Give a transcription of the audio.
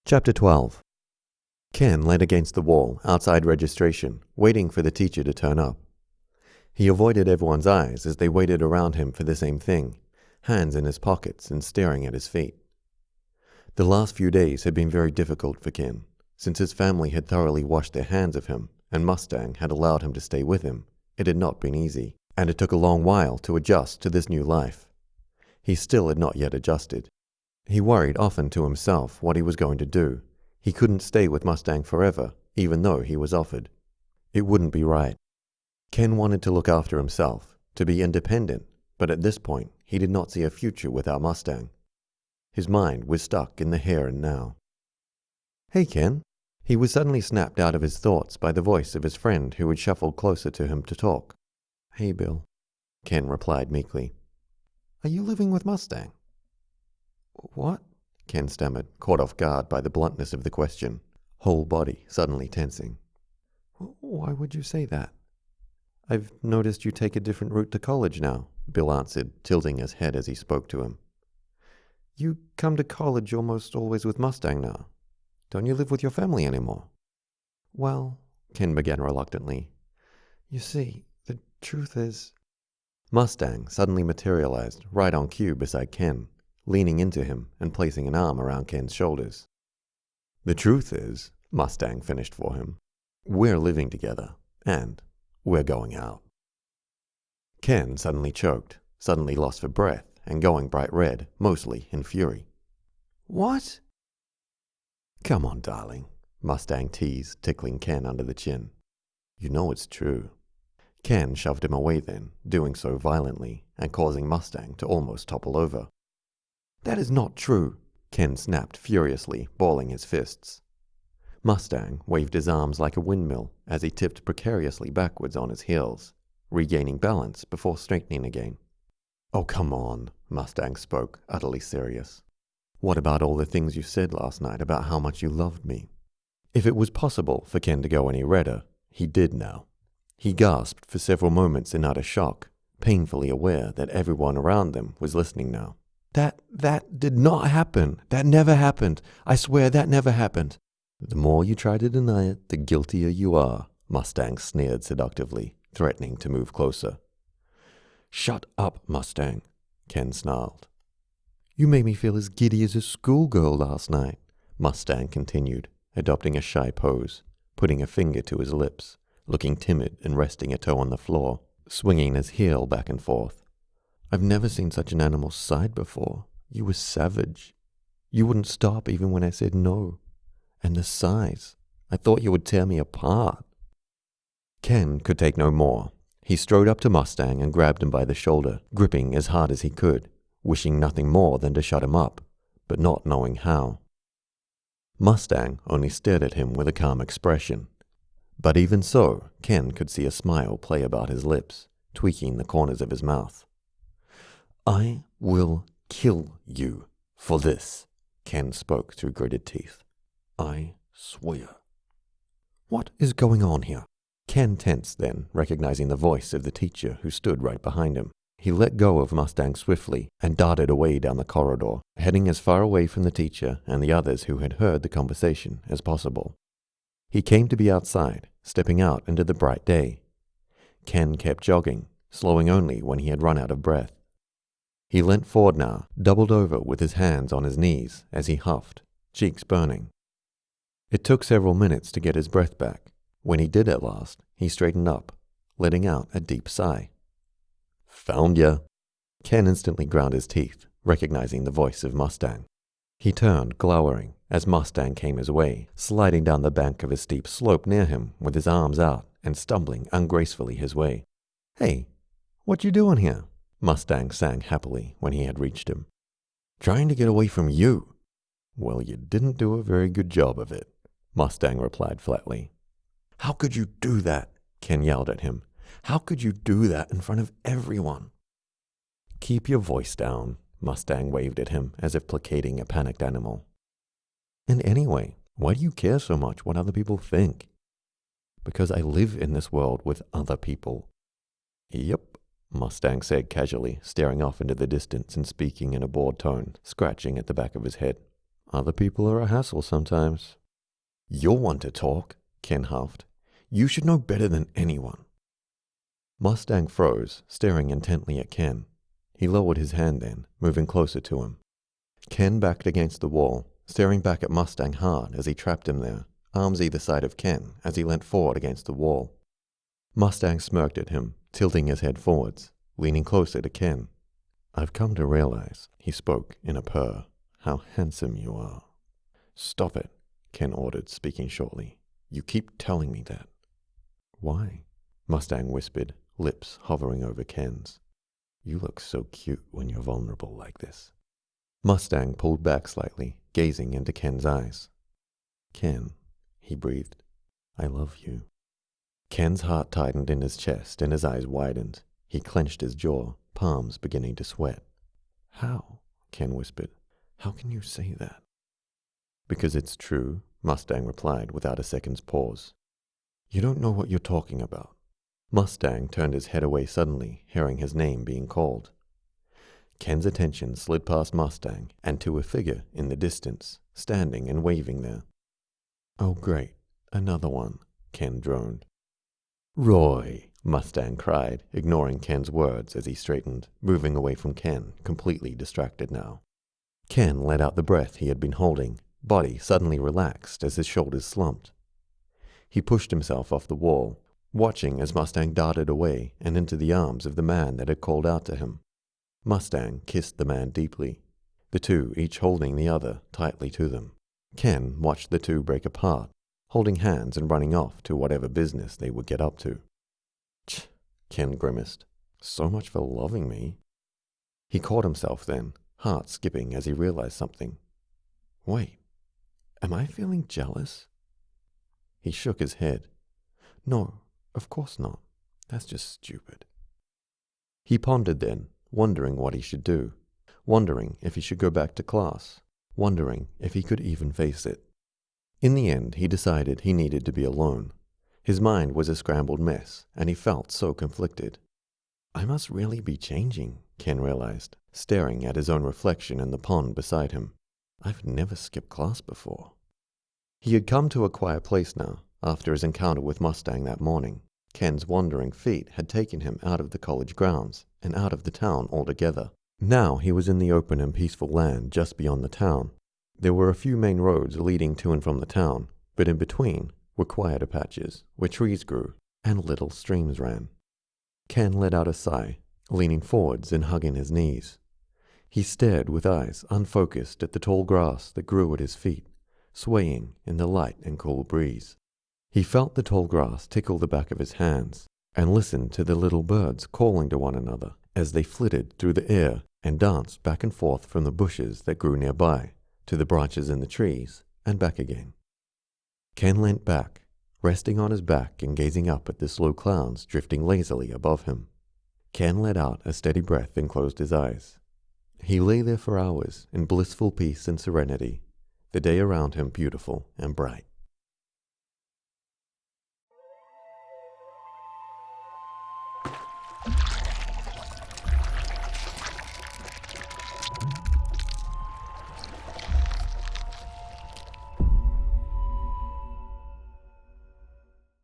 Chapter 12. Ken leaned against the wall outside registration, waiting for the teacher to turn up. He avoided everyone's eyes as they waited around him for the same thing, hands in his pockets and staring at his feet. The last few days had been very difficult for Ken, since his family had thoroughly washed their hands of him and Mustang had allowed him to stay with him. It had not been easy, and it took a long while to adjust to this new life. He still had not yet adjusted. He worried often to himself what he was going to do. He couldn't stay with Mustang forever, even though he was offered. It wouldn't be right. Ken wanted to look after himself, to be independent, but at this point, he did not see a future without Mustang. His mind was stuck in the here and now. "Hey, Ken." He was suddenly snapped out of his thoughts by the voice of his friend who had shuffled closer to him to talk. "Hey, Bill," Ken replied meekly. "Are you living with Mustang?" "What?" Ken stammered, caught off guard by the bluntness of the question, whole body suddenly tensing. "Why would you say that?" "I've noticed you take a different route to college now," Bill answered, tilting his head as he spoke to him. "You come to college almost always with Mustang now. Don't you live with your family anymore?" "Well," Ken began reluctantly, "you see, the truth is—" Mustang suddenly materialized right on cue beside Ken, leaning into him and placing an arm around Ken's shoulders. "The truth is," Mustang finished for him, "we're living together, and we're going out." Ken suddenly choked, suddenly lost for breath, and going bright red, mostly in fury. "What?" "Come on, darling," Mustang teased, tickling Ken under the chin. "You know it's true." Ken shoved him away then, doing so violently, and causing Mustang to almost topple over. "That is not true," Ken snapped furiously, balling his fists. Mustang waved his arms like a windmill as he tipped precariously backwards on his heels, regaining balance before straightening again. "Oh, come on," Mustang spoke, utterly serious. "What about all the things you said last night about how much you loved me?" If it was possible for Ken to go any redder, he did now. He gasped for several moments in utter shock, painfully aware that everyone around them was listening now. That did not happen. That never happened. I swear that never happened." "The more you try to deny it, the guiltier you are," Mustang sneered seductively, threatening to move closer. "Shut up, Mustang," Ken snarled. "You made me feel as giddy as a schoolgirl last night," Mustang continued, adopting a shy pose, putting a finger to his lips, looking timid and resting a toe on the floor, swinging his heel back and forth. "I've never seen such an animal's side before. You were savage. You wouldn't stop even when I said no. And the size. I thought you would tear me apart." Ken could take no more. He strode up to Mustang and grabbed him by the shoulder, gripping as hard as he could, wishing nothing more than to shut him up, but not knowing how. Mustang only stared at him with a calm expression. But even so, Ken could see a smile play about his lips, tweaking the corners of his mouth. "I will kill you for this," Ken spoke through gritted teeth. "I swear." "What is going on here?" Ken tensed then, recognizing the voice of the teacher who stood right behind him. He let go of Mustang swiftly and darted away down the corridor, heading as far away from the teacher and the others who had heard the conversation as possible. He came to be outside, stepping out into the bright day. Ken kept jogging, slowing only when he had run out of breath. He leant forward now, doubled over with his hands on his knees as he huffed, cheeks burning. It took several minutes to get his breath back. When he did at last, he straightened up, letting out a deep sigh. "Found ya." Ken instantly ground his teeth, recognizing the voice of Mustang. He turned, glowering, as Mustang came his way, sliding down the bank of a steep slope near him with his arms out and stumbling ungracefully his way. "Hey, what you doing here?" Mustang sang happily when he had reached him. "Trying to get away from you." "Well, you didn't do a very good job of it," Mustang replied flatly. "How could you do that?" Ken yelled at him. "How could you do that in front of everyone?" "Keep your voice down," Mustang waved at him as if placating a panicked animal. "And anyway, why do you care so much what other people think?" "Because I live in this world with other people." "Yep," Mustang said casually, staring off into the distance and speaking in a bored tone, scratching at the back of his head. Other people are a hassle sometimes. You're one to talk, Ken huffed. You should know better than anyone. Mustang froze, staring intently at Ken. He lowered his hand then, moving closer to him. Ken backed against the wall, staring back at Mustang hard as he trapped him there, arms either side of Ken as he leant forward against the wall. Mustang smirked at him, tilting his head forwards, leaning closer to Ken. I've come to realize, he spoke in a purr, how handsome you are. Stop it, Ken ordered, speaking shortly. You keep telling me that. Why? Mustang whispered, lips hovering over Ken's. You look so cute when you're vulnerable like this. Mustang pulled back slightly, gazing into Ken's eyes. Ken, he breathed, I love you. Ken's heart tightened in his chest and his eyes widened. He clenched his jaw, palms beginning to sweat. How? Ken whispered. How can you say that? Because it's true, Mustang replied without a second's pause. You don't know what you're talking about. Mustang turned his head away suddenly, hearing his name being called. Ken's attention slid past Mustang and to a figure in the distance, standing and waving there. Oh great, another one, Ken droned. Roy, Mustang cried, ignoring Ken's words as he straightened, moving away from Ken, completely distracted now. Ken let out the breath he had been holding, body suddenly relaxed as his shoulders slumped. He pushed himself off the wall, watching as Mustang darted away and into the arms of the man that had called out to him. Mustang kissed the man deeply, the two each holding the other tightly to them. Ken watched the two break apart, holding hands and running off to whatever business they would get up to. Ch, Ken grimaced. So much for loving me. He caught himself then, heart skipping as he realized something. Wait, am I feeling jealous? He shook his head. No, of course not. That's just stupid. He pondered then, wondering what he should do, wondering if he should go back to class, wondering if he could even face it. In the end, he decided he needed to be alone. His mind was a scrambled mess, and he felt so conflicted. I must really be changing, Ken realized, staring at his own reflection in the pond beside him. I've never skipped class before. He had come to a quiet place now, after his encounter with Mustang that morning. Ken's wandering feet had taken him out of the college grounds and out of the town altogether. Now he was in the open and peaceful land just beyond the town. There were a few main roads leading to and from the town, but in between were quieter patches where trees grew and little streams ran. Ken let out a sigh, leaning forwards and hugging his knees. He stared with eyes unfocused at the tall grass that grew at his feet, swaying in the light and cool breeze. He felt the tall grass tickle the back of his hands and listened to the little birds calling to one another as they flitted through the air and danced back and forth from the bushes that grew nearby to the branches in the trees and back again. Ken leant back, resting on his back and gazing up at the slow clouds drifting lazily above him. Ken let out a steady breath and closed his eyes. He lay there for hours in blissful peace and serenity, the day around him beautiful and bright.